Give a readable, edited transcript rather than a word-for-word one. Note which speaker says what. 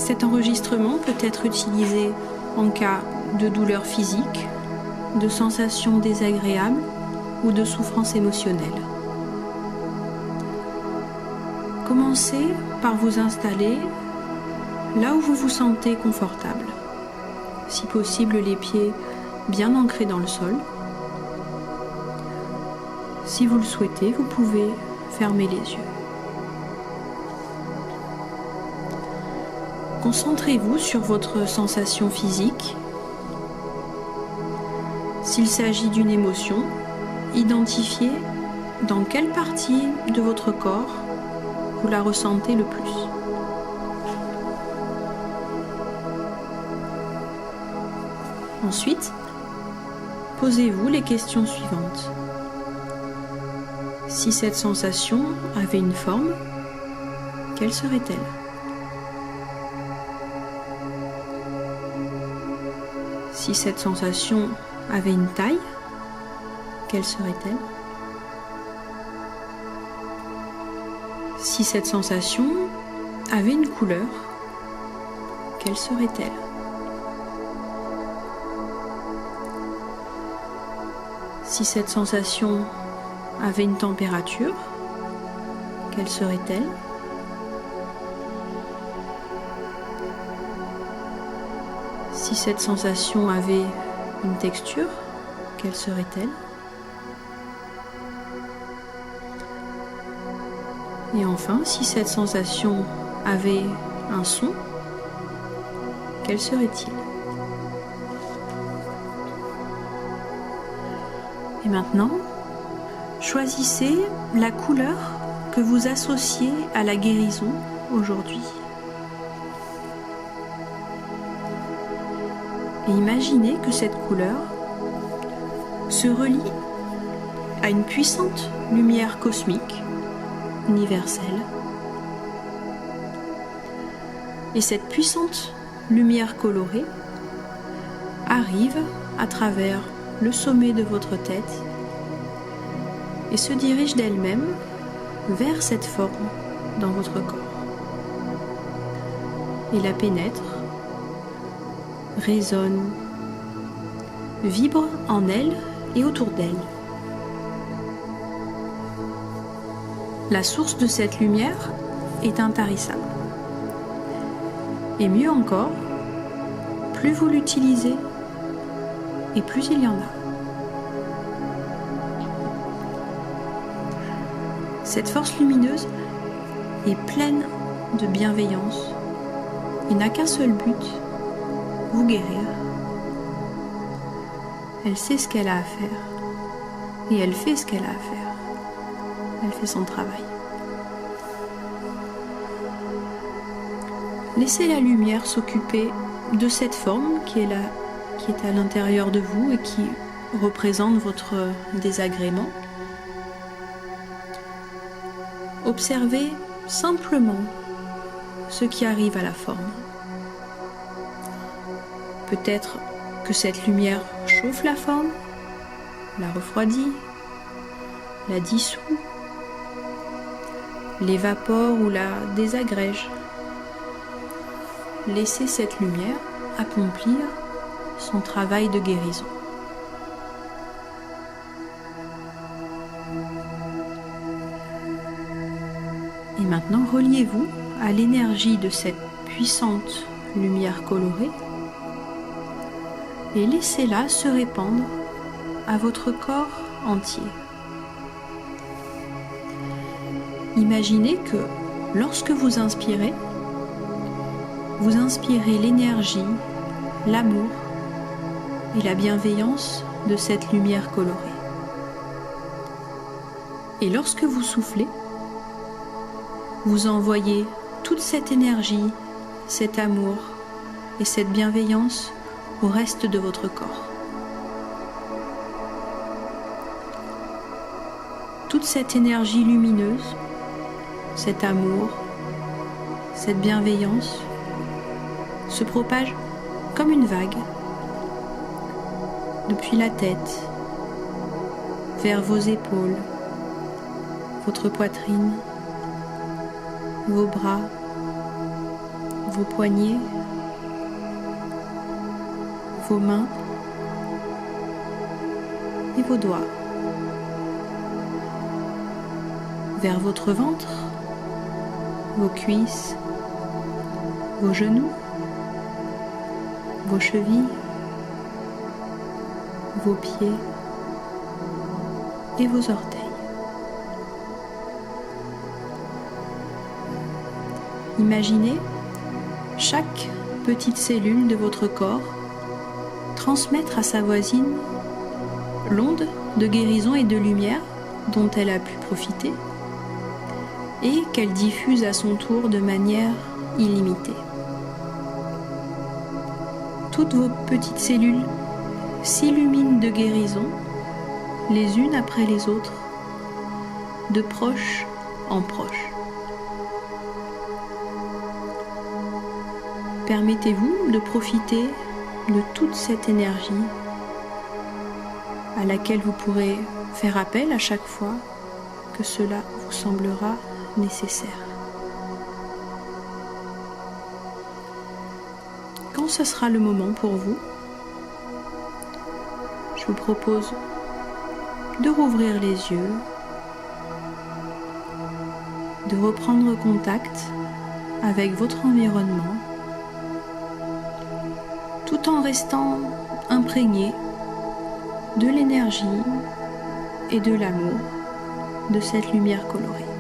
Speaker 1: Cet enregistrement peut être utilisé en cas de douleur physique, de sensations désagréables ou de souffrance émotionnelle. Commencez par vous installer là où vous vous sentez confortable. Si possible, les pieds bien ancrés dans le sol. Si vous le souhaitez, vous pouvez fermer les yeux. Concentrez-vous sur votre sensation physique. S'il s'agit d'une émotion, identifiez dans quelle partie de votre corps vous la ressentez le plus. Ensuite, posez-vous les questions suivantes. Si cette sensation avait une forme, quelle serait-elle ? Si cette sensation avait une taille, quelle serait-elle ? Si cette sensation avait une couleur, quelle serait-elle ? Si cette sensation avait une température, quelle serait-elle ? Si cette sensation avait une texture, quelle serait-elle ? Et enfin, si cette sensation avait un son, quel serait-il ? Et maintenant, choisissez la couleur que vous associez à la guérison aujourd'hui. Et imaginez que cette couleur se relie à une puissante lumière cosmique, universelle. Et cette puissante lumière colorée arrive à travers le sommet de votre tête et se dirige d'elle-même vers cette forme dans votre corps. Et la pénètre, résonne, vibre en elle et autour d'elle. La source de cette lumière est intarissable. Et mieux encore, plus vous l'utilisez, et plus il y en a. Cette force lumineuse est pleine de bienveillance et n'a qu'un seul but, vous guérir. Elle sait ce qu'elle a à faire et elle fait ce qu'elle a à faire. Elle fait son travail. Laissez la lumière s'occuper de cette forme qui est là, qui est à l'intérieur de vous et qui représente votre désagrément. Observez simplement ce qui arrive à la forme. Peut-être que cette lumière chauffe la forme, la refroidit, la dissout, l'évapore ou la désagrège. Laissez cette lumière accomplir son travail de guérison. Et maintenant, reliez-vous à l'énergie de cette puissante lumière colorée et laissez-la se répandre à votre corps entier. Imaginez que lorsque vous inspirez l'énergie, l'amour et la bienveillance de cette lumière colorée. Et lorsque vous soufflez, vous envoyez toute cette énergie, cet amour et cette bienveillance au reste de votre corps. Toute cette énergie lumineuse, cet amour, cette bienveillance se propage comme une vague depuis la tête vers vos épaules, votre poitrine, vos bras, vos poignets, vos mains et vos doigts, vers votre ventre, vos cuisses, vos genoux, vos chevilles, vos pieds et vos orteils. Imaginez chaque petite cellule de votre corps transmettre à sa voisine l'onde de guérison et de lumière dont elle a pu profiter et qu'elle diffuse à son tour de manière illimitée. Toutes vos petites cellules s'illuminent de guérison, les unes après les autres, de proche en proche. Permettez-vous de profiter de toute cette énergie à laquelle vous pourrez faire appel à chaque fois que cela vous semblera nécessaire. Quand ce sera le moment pour vous, je vous propose de rouvrir les yeux, de reprendre contact avec votre environnement, tout en restant imprégné de l'énergie et de l'amour de cette lumière colorée.